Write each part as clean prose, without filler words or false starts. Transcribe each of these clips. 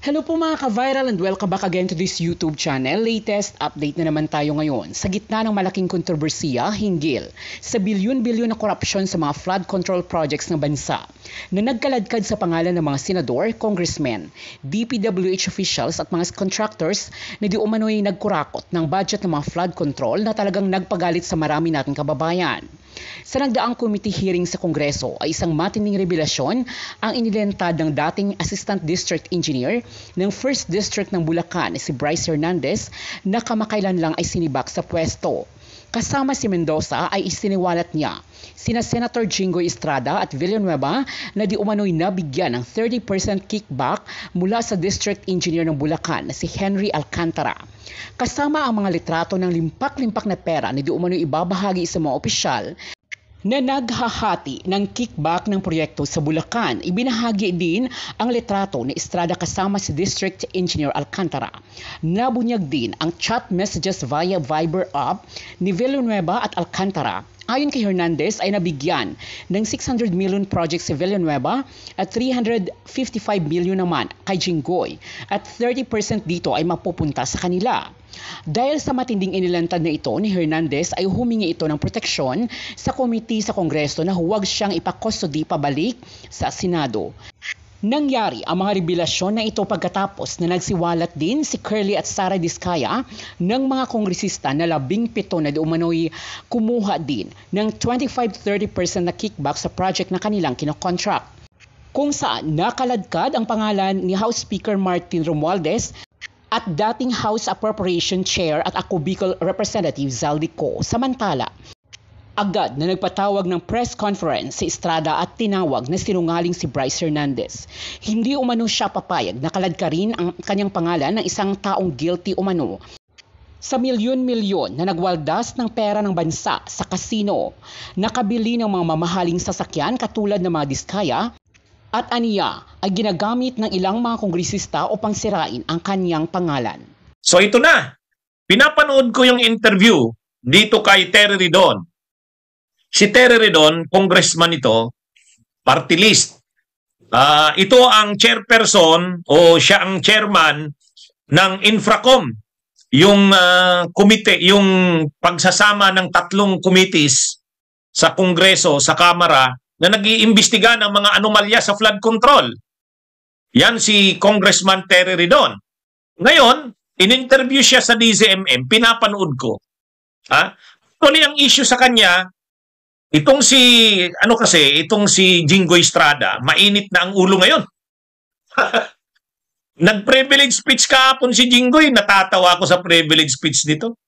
Hello po mga ka-viral and welcome back again to this YouTube channel. Latest update na naman tayo ngayon sa gitna ng malaking kontrobersiya hinggil sa bilyon-bilyon na korupsyon sa mga flood control projects ng bansa na nagkaladkad sa pangalan ng mga senador, congressmen, DPWH officials at mga contractors na di umano'y nagkurakot ng budget ng mga flood control na talagang nagpagalit sa marami nating kababayan. Sa nagdaang committee hearing sa Kongreso ay isang matinding revelasyon ang inilentad ng dating Assistant District Engineer ng 1st District ng Bulacan si Bryce Hernandez na kamakailan lang ay sinibak sa pwesto. Kasama si Mendoza ay isiniwalat niya sina Senator Jinggoy Estrada at Villanueva na di umano'y nabigyan ng 30% kickback mula sa District Engineer ng Bulacan na si Henry Alcantara. Kasama ang mga litrato ng limpak-limpak na pera na di umano'y ibabahagi sa mga opisyal na naghahati ng kickback ng proyekto sa Bulacan. Ibinahagi din ang litrato ni Estrada kasama si District Engineer Alcantara. Nabunyag din ang chat messages via Viber app ni Villanueva at Alcantara. Ayon kay Hernandez ay nabigyan ng 600 million project si Villanueva at 355 million naman kay Jinggoy at 30% dito ay mapupunta sa kanila. Dahil sa matinding inilantad na ito ni Hernandez ay humingi ito ng proteksyon sa komite sa Kongreso na huwag siyang ipakustodi pabalik sa Senado. Nangyari ang mga revelasyon na ito pagkatapos na nagsiwalat din si Curly at Sara Diskaya ng mga kongresista na 17 na di umano'y kumuha din ng 25-30% na kickback sa project na kanilang kinokontract. Kung saan nakaladkad ang pangalan ni House Speaker Martin Romualdez at dating House Appropriation Chair at ako Bicol Representative Zaldico. Samantala, agad na nagpatawag ng press conference si Estrada at tinawag na sinungaling si Bryce Hernandez. Hindi umano siya papayag na kaladkarin ang kanyang pangalan ng isang taong guilty umano sa milyon-milyon na nagwaldas ng pera ng bansa sa kasino, nakabili ng mga mamahaling sasakyan katulad ng mga Diskaya at aniya ay ginagamit ng ilang mga kongresista upang sirain ang kanyang pangalan. So ito na, pinapanood ko yung interview dito kay Terry Ridon. Si Terry Ridon, congressman ito, party list. Ito ang chairperson o siya ang chairman ng Infracom, yung komite, yung pagsasama ng 3 committees sa Kongreso, sa Kamara, na nag-iimbestiga ng mga anomalya sa flood control. Yan si Congressman Terry Ridon. Ngayon, in-interview siya sa DZMM, pinapanood ko. Actually, ang issue sa kanya, itong si Jinggoy Estrada, mainit na ang ulo ngayon. Nag-privilege speech kahapon si Jinggoy, natatawa ako sa privilege speech nito.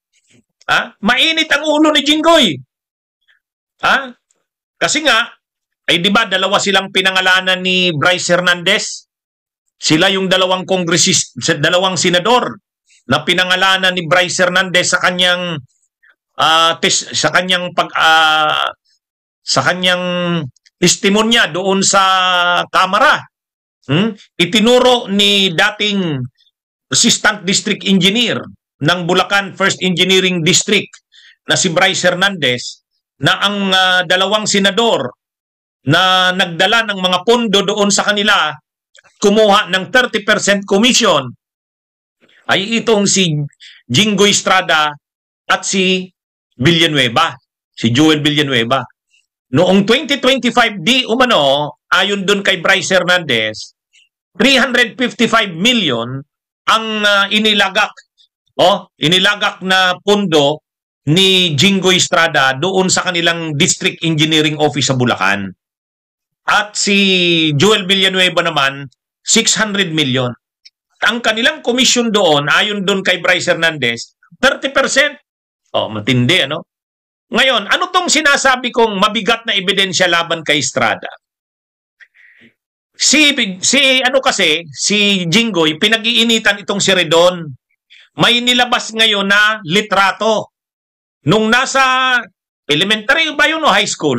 Mainit ang ulo ni Jinggoy. Kasi nga, ay di ba dalawa silang pinangalanan ni Bryce Hernandez? Sila yung dalawang dalawang senador na pinangalanan ni Bryce Hernandez sa kanyang sa kanyang testimonya doon sa Kamara. Itinuro ni dating Assistant District Engineer ng Bulacan 1st Engineering District na si Bryce Hernandez na ang dalawang senador na nagdala ng mga pondo doon sa kanila kumuha ng 30% commission ay itong si Jinggoy Estrada at si Villanueva, si Joel Villanueva. Noong 2025 di umano, ayon doon kay Bryce Hernandez, 355 million ang inilagak na pondo ni Jinggoy Estrada doon sa kanilang District Engineering Office sa Bulacan. At si Joel Villanueva naman, 600 million. Ang kanilang commission doon, ayon doon kay Bryce Hernandez, 30%. Matindi, ano? Ngayon, ano tong sinasabi kong mabigat na ebidensya laban kay Estrada? Si Jinggoy, pinag-iinitan itong si Ridon. May nilabas ngayon na litrato. Nung nasa elementary ba yun o high school?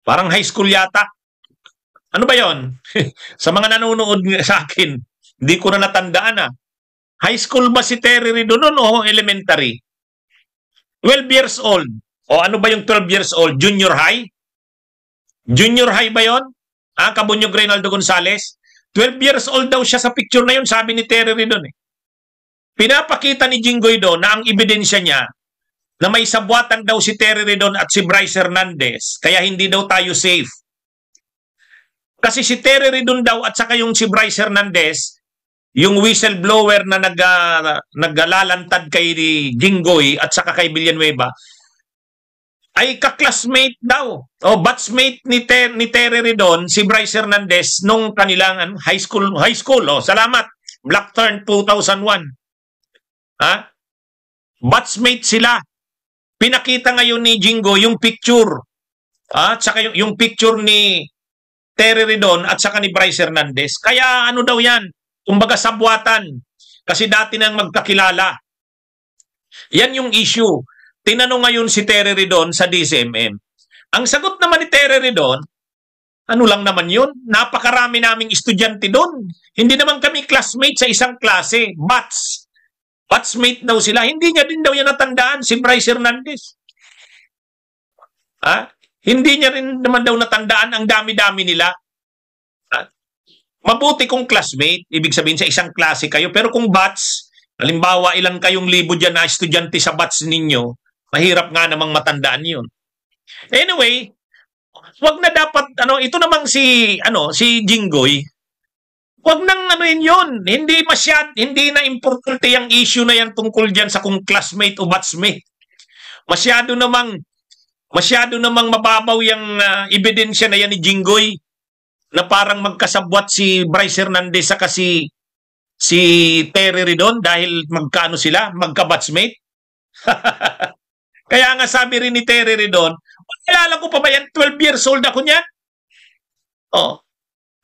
Parang high school yata. Ano ba yon? Sa mga nanonood sa akin, hindi ko na natandaan. High school ba si Terry Ridon noon o elementary? 12 years old. O ano ba yung 12 years old? Junior high? Junior high ba yon? Kabunyog Reynaldo Gonzales? 12 years old daw siya sa picture na yun, sabi ni Terry Ridon eh. Pinapakita ni Jinggoy doon na ang ebidensya niya na may sabwatan daw si Terry Ridon at si Bryce Hernandez, kaya hindi daw tayo safe. Kasi si Terry Ridon daw at saka yung si Bryce Hernandez, yung whistleblower na naglalantad kay Jinggoy at saka kay Villanueva, ay kaklasmate daw o batchmate ni Terry Ridon, si Bryce Hernandez nung kanilang high school. Oh, salamat. Blackthorn 2001. Ha? Batchmate sila. Pinakita ngayon ni Jinggoy yung picture. At saka yung picture ni Terry Ridon at saka ni Bryce Hernandez. Kaya ano daw yan? Kumbaga sabwatan. Kasi dati nang magkakilala. Yan yung issue. Tinanong ngayon si Terry Ridon sa DCMM. Ang sagot naman ni Terry Ridon, ano lang naman yun? Napakarami naming estudyante doon. Hindi naman kami classmate sa isang klase. Batchmate daw sila. Hindi niya din daw yan natandaan si Bryce Hernandez. Ha? Hindi niya rin naman daw natandaan ang dami-dami nila. Ha? Mabuti kung classmate, ibig sabihin sa isang klase kayo. Pero kung batch, halimbawa ilan kayong libo dyan na estudyante sa batch ninyo, mahirap nga namang matandaan yun. Anyway, wag na dapat, ito namang si Jinggoy, wag nang yun. Hindi na importante yung issue na yan tungkol dyan sa kung classmate o batchmate. Masyado namang mababaw yung ebidensya na yan ni Jinggoy na parang magkasabwat si Bryce Hernandez saka si Terry Ridon dahil magkano sila, magka-batchmate. Kaya nga sabi rin ni Terry Ridon, kilala ko pa ba yan? 12 years old ako niyan. Oh.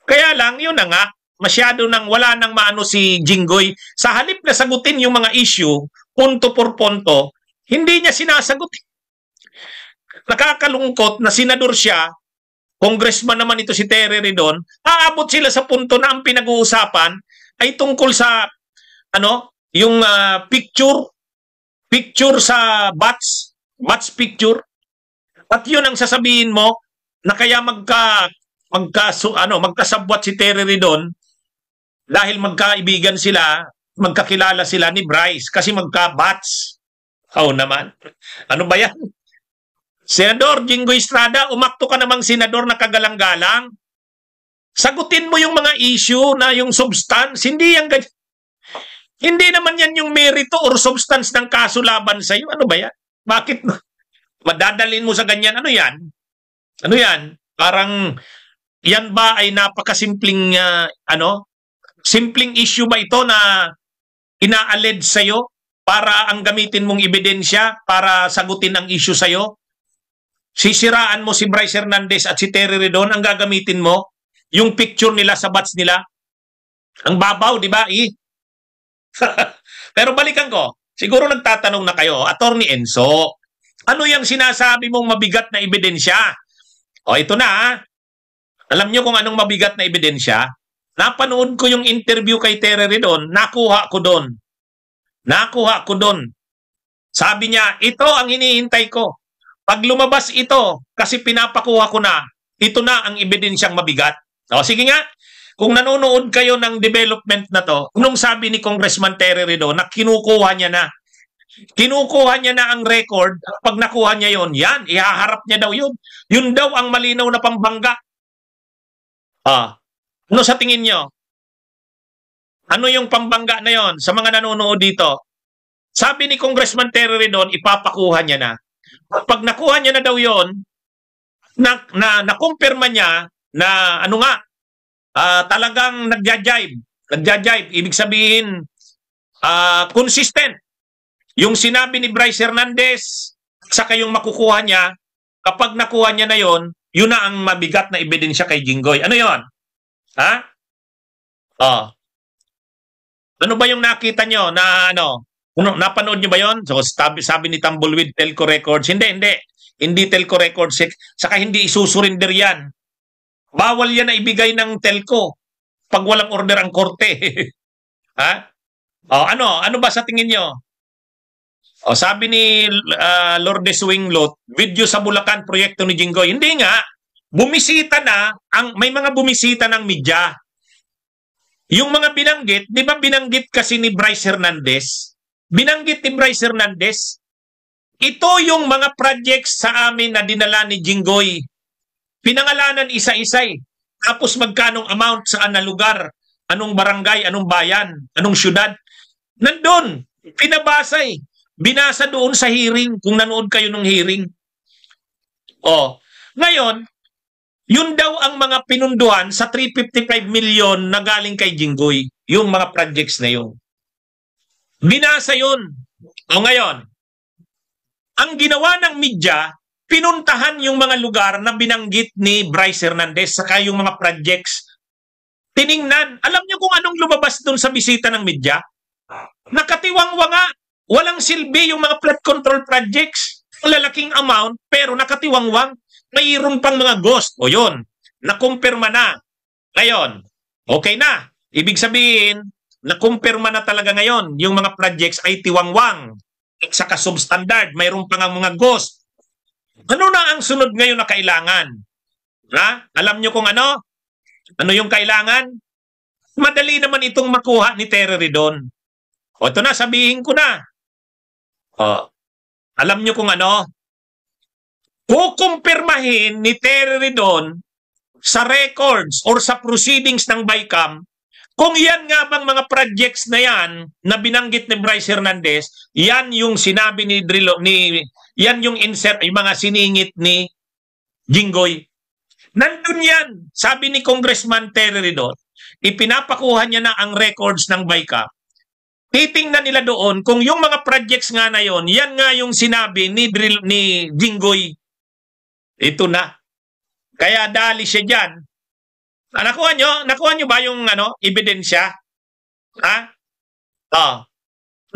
Kaya lang, yun na nga, masyado nang wala nang maano si Jinggoy. Sa halip na sagutin yung mga issue, punto por punto, hindi niya sinasagot. Nakakalungkot na senador siya, congressman naman ito si Terry Ridon, aabot sila sa punto na ang pinag-uusapan ay tungkol sa, yung picture sa batch picture. At yun ang sasabihin mo na kaya magkasabwat si Terry Ridon dahil magkaibigan sila, magkakilala sila ni Bryce kasi magka-batch. Naman. Ano ba yan? Senador Jinggoy Estrada, umakto ka namang senador na kagalang-galang. Sagutin mo yung mga issue na yung substance. Hindi naman yan yung merito or substance ng kaso laban sa'yo. Ano ba yan? Bakit madadalin mo sa ganyan? Ano yan? Parang yan ba ay napakasimpleng simpleng issue ba ito na ina-allege sa'yo para ang gamitin mong ebidensya para sagutin ang issue sa'yo? Sisiraan mo si Bryce Hernandez at si Terry Ridon, ang gagamitin mo yung picture nila sa batch nila. Ang babaw, di ba? Pero balikan ko, siguro nagtatanong na kayo, Attorney Enzo, ano yung sinasabi mong mabigat na ebidensya? Ito na. Alam nyo kung anong mabigat na ebidensya? Napanood ko yung interview kay Terry Ridon, nakuha ko doon. Sabi niya, ito ang hinihintay ko. Pag lumabas ito, kasi pinapakuha ko na, ito na ang ebidensyang mabigat. Sige nga, kung nanonood kayo ng development na to, nung sabi ni Congressman Terry Ridon na kinukuha niya na ang record, pag nakuha niya yon, yan, ihaharap niya daw yun. Yun daw ang malinaw na pambangga. Ano sa tingin niyo? Ano yung pambangga na yon sa mga nanonood dito? Sabi ni Congressman Terry Ridon, ipapakuha niya na. Pag nakuha niya na daw yon, nakumpirma niya na talagang nagja-jive. Ibig sabihin, consistent. Yung sinabi ni Bryce Hernandez, saka yung makukuha niya, kapag nakuha niya na yon, yun na ang mabigat na ebidensya kay Jinggoy. Ano yon? Ano ba yung nakita nyo na napanood nyo ba yon? So, sabi ni Tumbleweed, telco records. Hindi telco records. Saka hindi isusurinder yan. Bawal yan na ibigay ng telco pag walang order ang korte. Ano ba sa tingin nyo? Sabi ni Lourdes Winglot, video sa Bulacan, proyekto ni Jinggoy. Hindi nga, bumisita na, may mga bumisita ng media. Yung mga binanggit, di ba binanggit kasi ni Bryce Hernandez? Binanggit ni Bryce Hernandez, ito yung mga projects sa amin na dinala ni Jinggoy. Pinangalanan isa-isa eh. Tapos magkanong amount saan na lugar, anong barangay, anong bayan, anong syudad. Nandun, pinabasa eh. Binasa doon sa hearing, kung nanood kayo ng hearing. Oh, ngayon, yun daw ang mga pinunduhan sa 355 million na galing kay Jinggoy. Yung mga projects na yun. Binasa yun. O ngayon, ang ginawa ng media, pinuntahan yung mga lugar na binanggit ni Bryce Hernandez saka yung mga projects. Tiningnan. Alam niyo kung anong lumabas doon sa bisita ng media? Nakatiwangwanga. Walang silbi yung mga flood control projects. Lalaking amount pero nakatiwangwang. Mayroon pang mga ghost. O yun, nakumpirma na. Ngayon, okay na. Ibig sabihin, nakumpirma na talaga ngayon yung mga projects ay tiwangwang at saka substandard. Mayroon pang mga ghost. Ano na ang sunod ngayon na kailangan? Ha? Alam nyo kung ano? Ano yung kailangan? Madali naman itong makuha ni Terry Ridon. O ito na, sabihin ko na. O, alam nyo kung ano? Kukumpirmahin ni Terry Ridon sa records or sa proceedings ng BICAM kung yan nga bang mga projects na yan na binanggit ni Bryce Hernandez, yan yung sinabi ni yan yung insert, yung mga siningit ni Jinggoy. Nandun yan, sabi ni Congressman Terry Ridon, ipinapakuha niya na ang records ng BICAM. Titingnan nila doon kung yung mga projects nga na yon, yan nga yung sinabi ni Jinggoy. Ito na. Kaya dali siya dyan. Nakuha nyo ba yung ebidensya? Ha? Oh.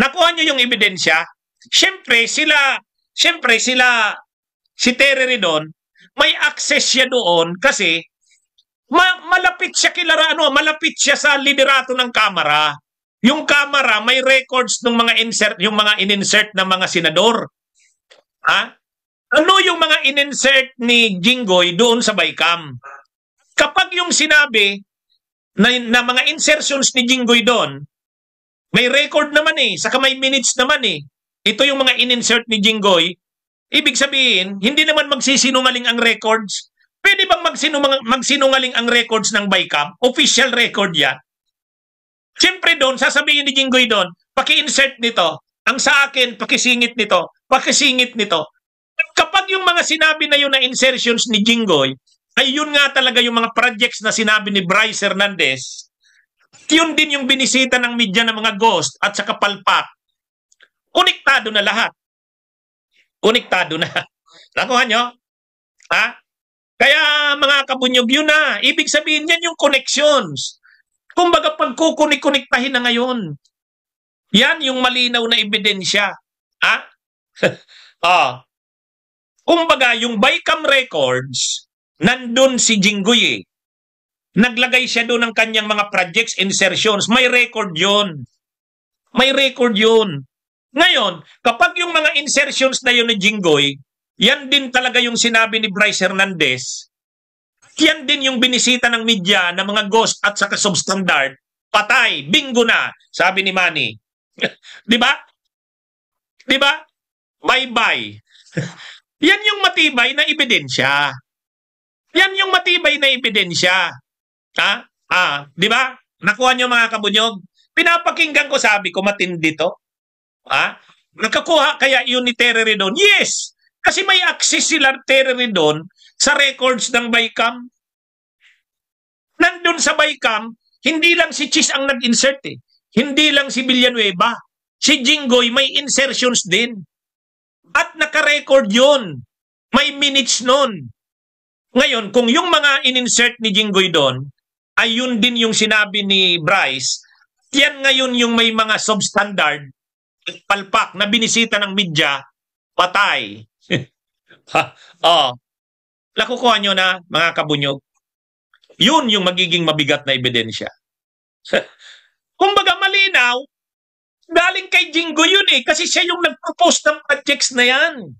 Nakuha nyo yung ebidensya? Siyempre si Terry Ridon, may access siya doon kasi malapit siya malapit siya sa liderato ng Kamara. Yung Kamara may records ng mga yung mga in-insert na mga senador. Ha? Ano yung mga in-insert ni Jinggoy doon sa BICAM? Kapag yung sinabi na mga insertions ni Jinggoy doon, may record naman eh, saka may minutes naman eh. Ito yung mga in-insert ni Jinggoy, ibig sabihin, hindi naman magsisinungaling ang records. Pwede bang magsinungaling ang records ng BICAM? Official record yan. Siyempre doon, sasabihin ni Jinggoy doon, paki-insert nito. Ang sa akin, pakisingit nito. Pakisingit nito. Kapag yung mga sinabi na yun na insertions ni Jinggoy, ay yun nga talaga yung mga projects na sinabi ni Bryce Hernandez, yun din yung binisita ng media ng mga ghost at saka palpak. Konektado na lahat. Konektado na. Nakuha nyo? Ha? Kaya mga kabunyog yun na. Ibig sabihin yan yung connections. Kumbaga pagkukunik-konektahin na ngayon. Yan yung malinaw na ebidensya. Ha? Oh. Kumbaga, yung BICAM records, nandun si Jinggoy eh. Naglagay siya doon ng kanyang mga projects, insertions. May record yun. May record yun. Ngayon, kapag yung mga insertions na yun ni Jinggoy, yan din talaga yung sinabi ni Bryce Hernandez, yan din yung binisita ng media ng mga ghost at saka substandard, patay, bingo na, sabi ni Manny. Di ba? Di ba? Bye-bye. Yan yung matibay na ebidensya. Yan yung matibay na ebidensya. Ha? Di ba? Nakuha nyo mga kabunyog? Pinapakinggan ko, sabi ko, matindi to. Ha? Nakakuha kaya yun ni Terry Ridon? Yes! Kasi may access sila Terry Ridon sa records ng BICAM. Nandun sa BICAM, hindi lang si Chis ang nag-insert eh. Hindi lang si Villanueva. Si Jinggoy may insertions din. At naka-record yun. May minutes nun. Ngayon, kung yung mga in-insert ni Jinggoy doon, ay yun din yung sinabi ni Bryce, yan ngayon yung may mga substandard, palpak na binisita ng media, patay. Nakukuha nyo na, mga kabunyog. Yun yung magiging mabigat na ebidensya. Kumbaga malinaw, galing kay Jinggoy yun eh, kasi siya yung nag-propose ng projects na yan.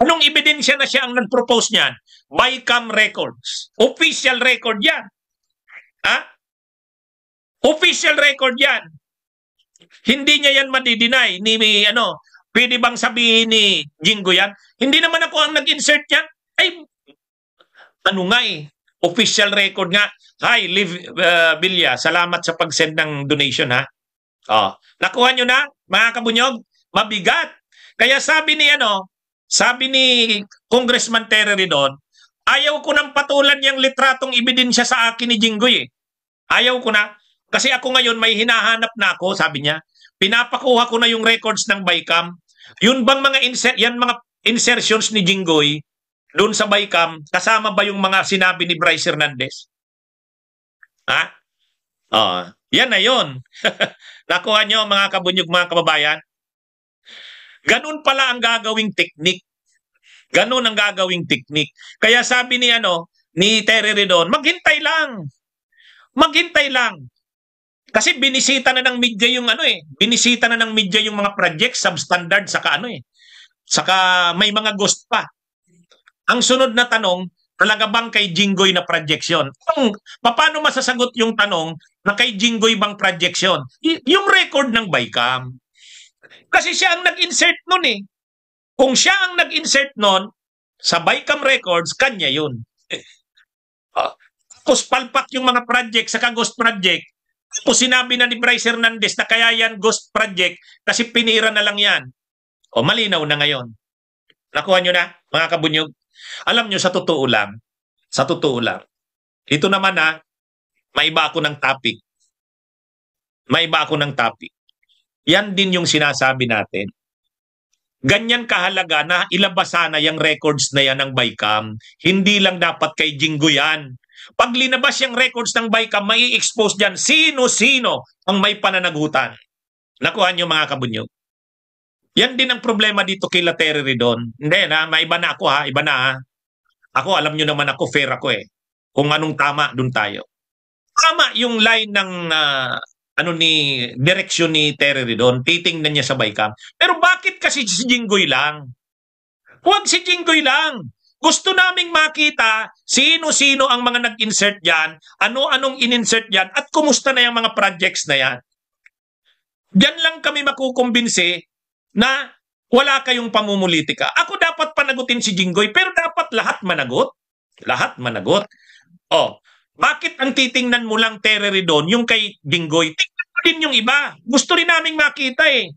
Anong ebidensya na siya ang nag-propose niyan? BICAM records. Official record yan. Ha? Official record yan. Hindi niya yan madideny. Pwede bang sabihin ni Jingo yan? Hindi naman ako ang nag-insert yan. Ay, ano nga eh. Official record nga. Hi, Liv Villa. Salamat sa pag-send ng donation ha. Oh, nakuha nyo na, mga kabunyog? Mabigat. Kaya sabi ni Congressman Terry Ridon, ayaw ko nang patulan yung litratong ebidensya sa akin ni Jinggoy eh. Ayaw ko na. Kasi ako ngayon may hinahanap na ako, sabi niya. Pinapakuha ko na yung records ng BICAM. Yun bang mga insertions ni Jinggoy doon sa BICAM, kasama ba yung mga sinabi ni Bryce Hernandez? Ha? Oh, yan na yun. Nakuha nyo mga kabunyog, mga kababayan? Ganun pala ang gagawing teknik. Ganun ang gagawing teknik. Kaya sabi ni Terry Ridon, maghintay lang. Maghintay lang. Kasi binisita na ng media yung binisita na ng media yung mga project substandard saka saka may mga ghost pa. Ang sunod na tanong, talaga bang kay Jinggoy na projection? Paano masasagot yung tanong na kay Jinggoy bang projection? Yung record ng BICAM. Kasi siya ang nag-insert nun eh. Kung siya ang nag-insert nun, sa BICAM records, kanya yun. Tapos palpak yung mga project, saka ghost project. Tapos sinabi na ni Bryce Hernandez na kaya yan ghost project kasi pinira na lang yan. O malinaw na ngayon. Nakuha nyo na, mga kabunyog? Alam nyo, sa totoo lang, ito naman maiba ako ng topic. Maiba ako ng topic. Yan din yung sinasabi natin. Ganyan kahalaga na ilabas sana yung records na yan ng BICAM. Hindi lang dapat kay Jinggoy yan. Pag linabas yung records ng BICAM, may expose dyan sino-sino ang may pananagutan. Nakuha nyo mga kabunyog. Yan din ang problema dito kay Terry Ridon. Hindi maiba na ako ha, iba na ha. Ako, alam nyo naman ako, fair ako eh. Kung anong tama, dun tayo. Tama yung line ng direksyon ni Terry Ridon, titingnan niya sa BICAM. Pero bakit kasi si Jinggoy lang? Huwag si Jinggoy lang. Gusto naming makita sino-sino ang mga nag-insert dyan, ano-anong in-insert dyan, at kumusta na yung mga projects na yan. Diyan lang kami makukumbinsi na wala kayong pamumulitika. Ako dapat panagutin si Jinggoy, pero dapat lahat managot. Lahat managot. Oh, bakit ang titingnan mo lang Terry Ridon, yung kay Jinggoy? Tingnan mo din yung iba. Gusto rin naming makita eh.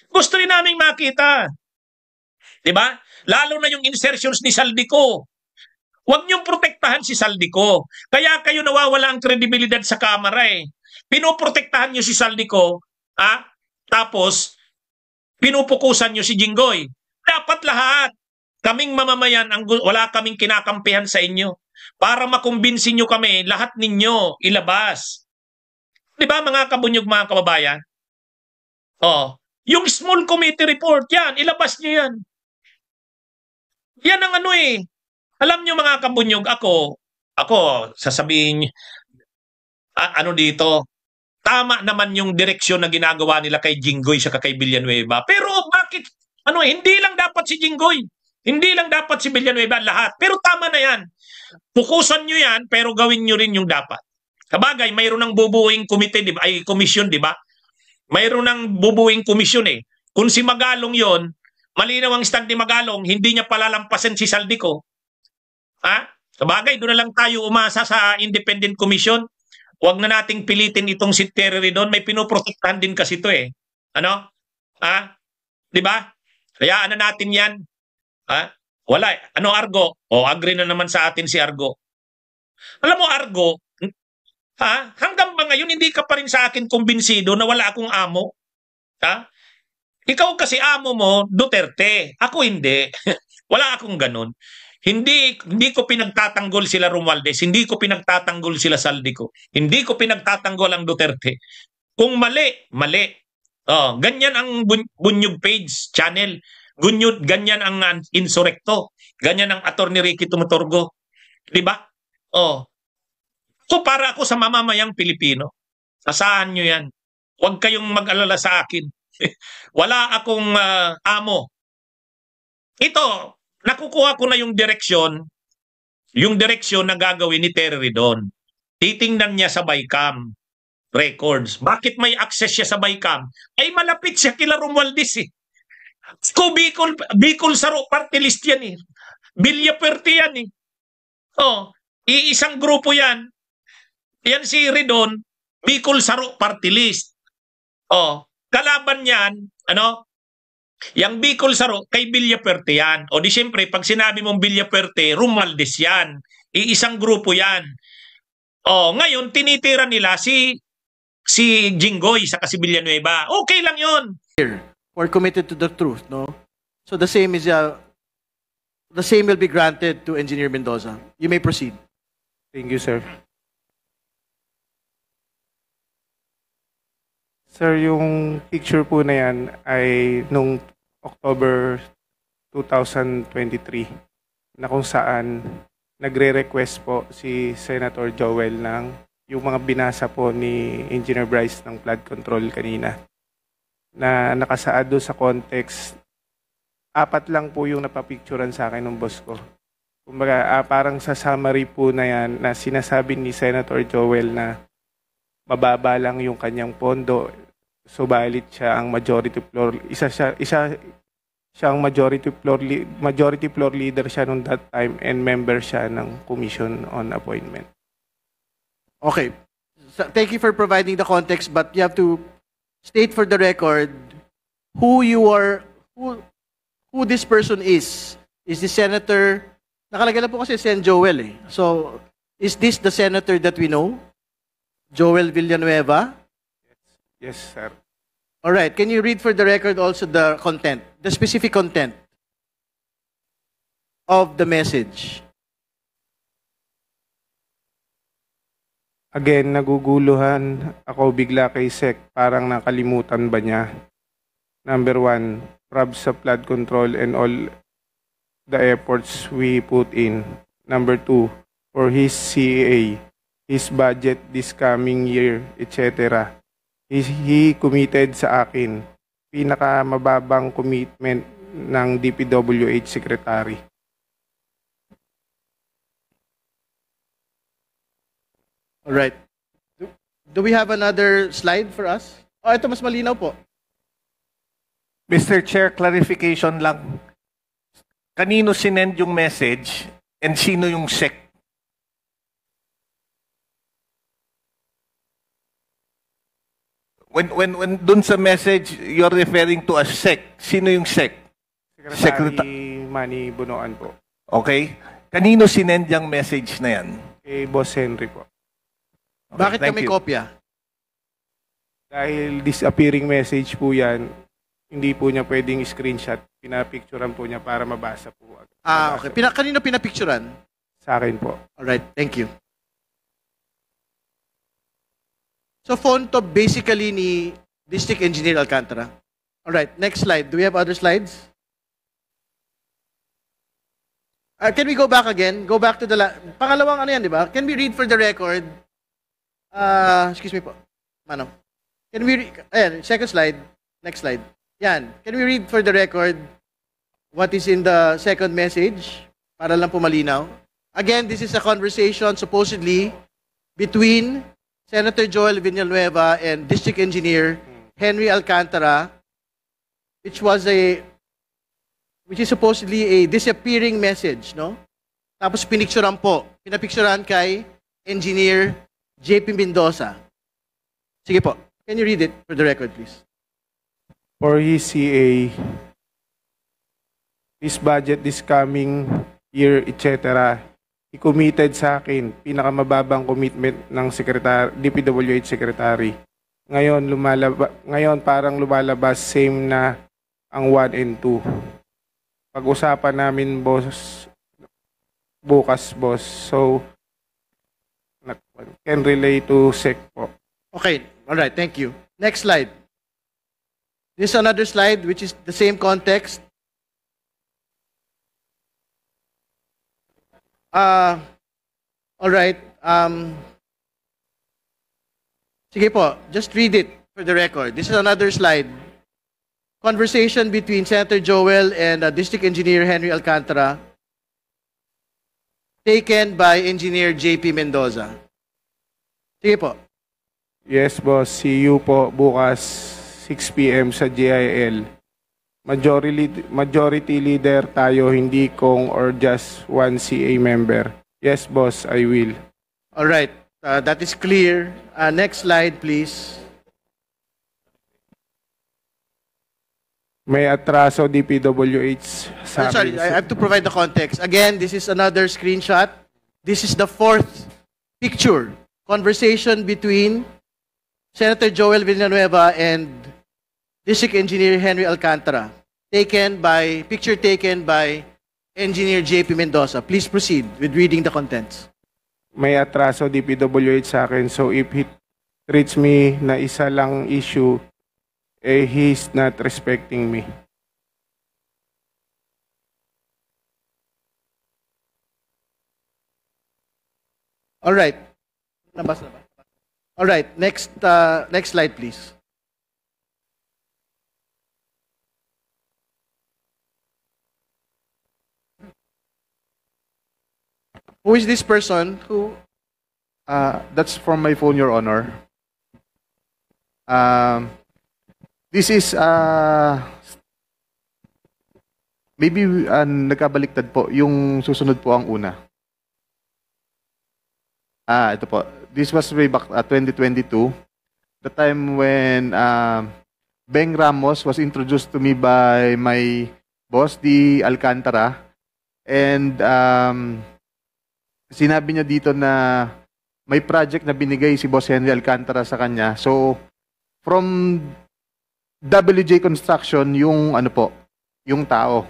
Gusto rin naming makita. Diba? Lalo na yung insertions ni Saldico. Huwag niyong protektahan si Saldico. Kaya kayo nawawala ang kredibilidad sa kamera eh. Pinoprotektahan niyo si Saldico, tapos pinupukusan niyo si Jinggoy. Dapat lahat. Kaming mamamayan, wala kaming kinakampihan sa inyo. Para makumbinsin nyo kami, lahat ninyo ilabas. Di ba mga kabunyog, mga kababayan? Oh, yung small committee report, yan, ilabas nyo yan. Yan ang Alam nyo mga kabunyog, ako, sasabihin, dito, tama naman yung direksyon na ginagawa nila kay Jinggoy sa kay Villanueva. Pero bakit, hindi lang dapat si Jinggoy. Hindi lang dapat si Villanueva, lahat. Pero tama na yan. Pukusan nyo yan, pero gawin nyo rin yung dapat. Kabagay, mayroon ng bubuing komite, di ba? Ay, komisyon, di ba? Mayroon ng bubuing komisyon eh. Kung si Magalong yon, malinaw ang stand ni Magalong, hindi niya palalampasin si Saldico. Kabagay, doon na lang tayo umasa sa independent commission. Huwag na nating pilitin itong si Terry Ridon. May pinoprotektahan din kasi ito eh. Di ba? Hayaan na natin yan. Wala. Argo? Agree na naman sa atin si Argo. Alam mo, Argo, hanggang ba ngayon hindi ka pa rin sa akin kumbinsido na wala akong amo? Ikaw kasi amo mo, Duterte. Ako hindi. Wala akong ganun. Hindi ko pinagtatanggol sila Romualdez. Hindi ko pinagtatanggol sila Saldico. Hindi ko pinagtatanggol ang Duterte. Kung mali, mali. Ganyan ang Bunyog Page channel. Ganyan ang Insurrecto. Ganyan ang Attorney Ricky Tumuturgo. Diba? So para ako sa mamamayang Pilipino. Asahan nyo yan. Huwag kayong mag-alala sa akin. Wala akong amo. Ito, nakukuha ko na yung direksyon na gagawin ni Terry Ridon. Titingnan niya sa BICAM. records. Bakit may access siya sa BICAM? Ay malapit siya kila Romualdez eh. Ko Bicol Saro party list yan eh. Villaperte yan eh. Oh, iisang grupo yan. Yan si Ridon, Bicol Saro party list. Oh, kalaban yan, ano? Yang Bicol Saro kay Villaperte yan. O di siyempre, pag sinabi mong Villaperte, Romualdez yan. Iisang grupo yan. O, ngayon, tinitira nila si Jinggoy sa si Villanueva. Okay lang yun. Or committed to the truth, no? So the same will be granted to Engineer Mendoza. You may proceed. Thank you, sir. Sir, yung picture po na yan ay nung October 2023 na kung saan nagre-request po si Senator Joel ng yung mga binasa po ni Engineer Bryce ng flood control kanina na nakasaad doon sa context. 4 lang po yung napapicturan sa akin ng boss ko. Kumbaga, parang sa summary po na yan na sinasabi ni Senator Joel na mababa lang yung kanyang pondo, subalit siya ang majority floor, siyang majority floor leader siya nung that time and member siya ng Commission on Appointment. Okay. So, thank you for providing the context, but you have to state for the record who this person is. Is this senator? Nakalagay na po kasi Sen Joel eh. So, is this the senator that we know? Joel Villanueva? Yes, sir. All right. Can you read for the record also the content, the specific content of the message? Again, naguguluhan ako bigla kay Sec. Parang nakalimutan ba niya? Number 1, probs sa flood control and all the efforts we put in. Number 2, for his CAA, his budget this coming year, etc. He committed sa akin. Pinakamababang commitment ng DPWH Secretary. All right. Do we have another slide for us? Oh, ito mas malinaw po. Mr. Chair, clarification lang. Kanino sinend yung message and sino yung SEC? When dun sa message, you're referring to a SEC. Sino yung SEC? Secretary Manny Bunoan po. Okay. Kanino sinend yung message na yan? Kay Boss Henry po. Okay, Bakit thank kami you. kopya? Dahil disappearing message po yan, hindi po niya pwedeng screenshot. Pinapicturean po niya para mabasa po. Ah, okay. Kanino pinapicturan? Sa akin po. All right. Thank you. So, phone to basically ni District Engineer Alcantara. All right. Next slide. Do we have other slides? Can we go back again? Go back to the pangalawang ano yan, di ba? Can we read for the record? Excuse me po. Mano. Can we ayan, second slide. Next slide. Yan. Can we read for the record what is in the second message? Para lang po malinaw. Again, this is a conversation supposedly between Senator Joel Villanueva and District Engineer Henry Alcantara, which is supposedly a disappearing message, no? Tapos pinicturean po. Pinapicturean kay Engineer JP Mendoza. Sige po. Can you read it for the record, please? For his CA, his budget this coming year, etc., he committed sa akin, pinakamababang commitment ng DPWH Secretary. Ngayon parang lumalabas same na ang 1 and 2. Pag-usapan namin, boss, bukas, boss. So, can relate to SEC po. Okay. All right. Thank you. Next slide. This is another slide which is the same context. All right. Sige po, just read it for the record. This is another slide. Conversation between Senator Joel and District Engineer Henry Alcantara, taken by Engineer JP Mendoza. Sige po. Yes, boss. See you po bukas 6 p.m. sa GIL. Majority leader tayo, hindi kong or just one CA member. Yes, boss, I will. All right. That is clear. Next slide, please. May atraso DPWH sa Sorry, I have to provide the context. Again, this is another screenshot. This is the fourth picture. Conversation between Senator Joel Villanueva and District Engineer Henry Alcantara. Picture taken by Engineer JP Mendoza. Please proceed with reading the contents. May atraso DPWH sa akin. So if he treats me na isa lang issue, he's not respecting me. All right. Nabasa na ba? All right. Next slide, please. Who is this person? Who? That's from my phone, Your Honor. This is maybe nagkabaliktad po. Yung susunod po ang una. Ito po. This was way back 2022. The time when Beng Ramos was introduced to me by my boss, the Alcantara. And sinabi niya dito na may project na binigay si Boss Henry Alcantara sa kanya. So, from WJ Construction, yung yung tao.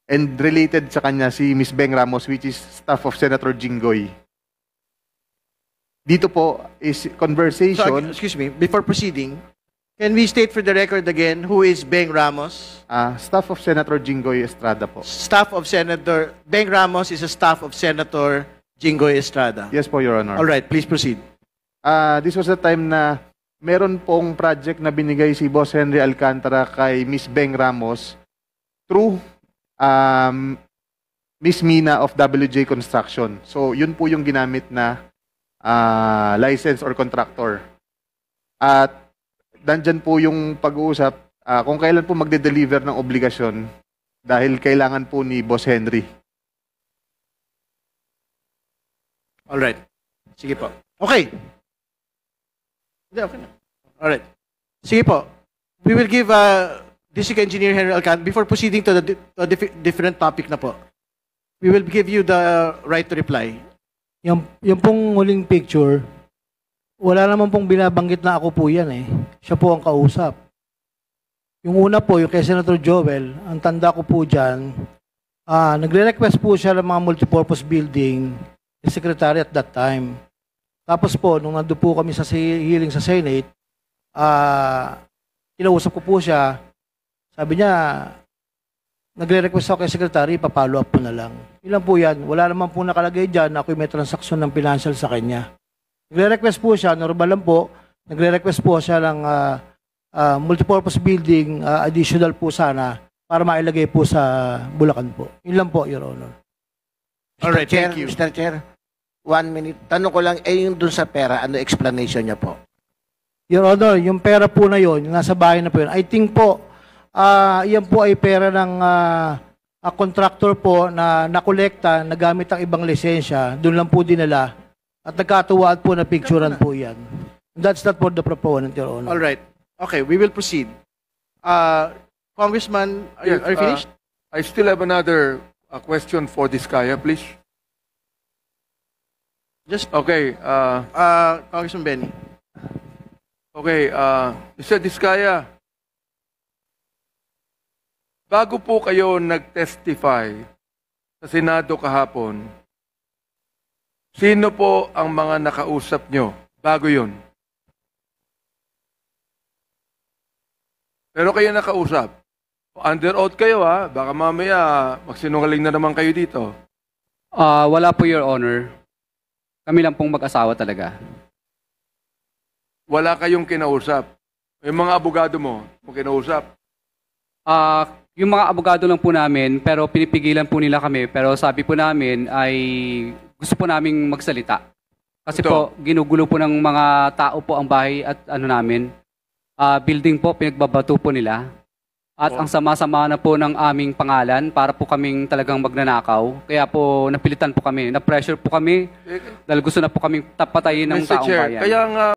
And related sa kanya si Miss Beng Ramos, which is staff of Senator Jinggoy. Dito po is conversation. So, excuse me, before proceeding, can we state for the record again who is Beng Ramos? Staff of Senator Jinggoy Estrada po. Beng Ramos is a staff of Senator Jinggoy Estrada. Yes po, Your Honor. All right, please proceed. This was the time na meron pong project na binigay si Boss Henry Alcantara kay Miss Beng Ramos through Miss Mina of WJ Construction. So, yun po yung ginamit na license or contractor. At nandyan po yung pag-uusap kung kailan po magde-deliver ng obligasyon dahil kailangan po ni Boss Henry. All right. Sige po. Okay. Okay na. All right. Sige po. We will give District Engineer Henry Alcantara, before proceeding to the different topic na po, we will give you the right to reply. Yung pong huling picture, wala naman pong binabanggit na ako po yan eh. Siya po ang kausap. Yung una po, yung kay Senator Joel, ang tanda ko po dyan, nagre-request po siya ng mga multipurpose building, the secretary at that time. Tapos po, nung nandun po kami sa hearing sa Senate, kinausap ko po siya, sabi niya, nagre-request ako kay secretary, papalo up po na lang. Ilan po yan? Wala naman po nakalagay dyan na ako may transaksyon ng financial sa kanya. Nagre-request po siya, normal lang po, nagre-request po siya ng multipurpose building, additional po sana, para mailagay po sa Bulacan po. Yun lang po, Your Honor. Alright, thank you. Mr. Chair, 1 minute. Tanong ko lang, yung dun sa pera, ano explanation niya po? Your Honor, yung pera po na yun, yung nasa bahay na po yun, I think po, yan po ay pera ng contractor po na nakolekta, nagamit ang ibang lisensya, doon lang po dinala, at nagkatuwaan po na picturean po yan. That's not for the proponent, Your Honor. All right. Okay, we will proceed. Congressman, are you finished? I still have another question for Diskaya, please. Just Okay. Congressman Benny. Okay. Mr. Diskaya, bago po kayo nag-testify sa Senado kahapon, sino po ang mga nakausap nyo bago yun? Pero kayo nakausap. Under oath kayo ha. Baka mamaya magsinungaling na naman kayo dito. Wala po, Your Honor. Kami lang pong mag-asawa talaga. Wala kayong kinausap. Yung mga abogado mo kinausap. Yung mga abogado lang po namin, pero pinipigilan po nila kami. Pero sabi po namin ay gusto po naming magsalita. Kasi Ito. po, ginugulo po ng mga tao po ang bahay at ano namin. Building po, pinagbabato po nila. At ang sama-sama na po ng aming pangalan para po kaming talagang magnanakaw. Kaya po napilitan po kami, na-pressure po kami dahil gusto na po kaming tapatayin ng Mr. taong Chair, bayan. kaya nga